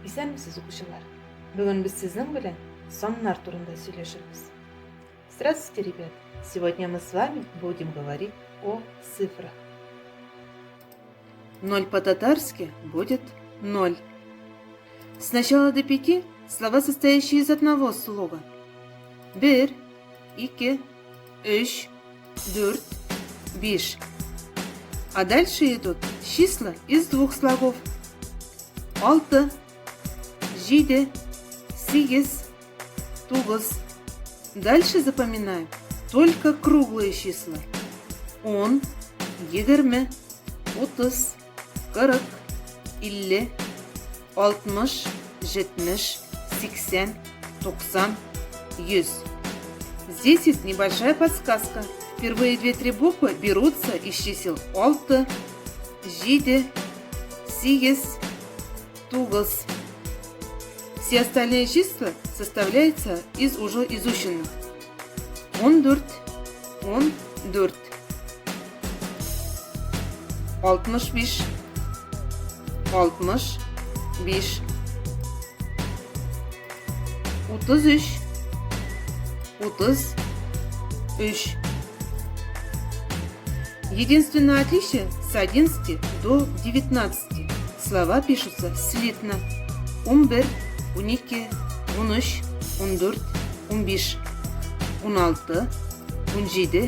Исәнмесез укучылар? Бүгін біз сіздің белән саннар турында сөйләшербез. Здравствуйте, ребят! Сегодня мы с вами будем говорить о цифрах. 0 по-татарски будет 0. С начала до 5 слова, состоящие из одного слога. 1, 2, 3, 4, 5. А дальше идут числа из двух слогов. 6, 7, 8, 9. Дальше запоминаем только круглые числа. 10, 20, 30, 40, 50, 60, 70, 80, 90, 100. Здесь есть небольшая подсказка. Впервые 2-3 буквы берутся из чисел 6, 7, 8, 9. Все остальные числа составляются из уже изученных. 14, 14. 65, 65. 33, 33. Единственное отличие с 11 до 19. Слова пишутся слитно. 11, 12, 13, 14, 15, 16, 17,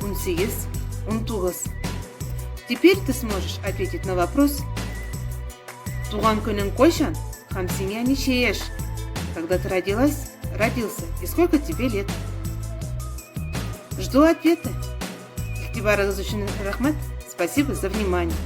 18, 19. Теперь ты сможешь ответить на вопрос: туган күнің қойшан, һәм сиңа ничә яшь? Когда ты родилась, родился, и сколько тебе лет? Жду ответа. Игътибарыгыз өчен рәхмәт. Спасибо за внимание.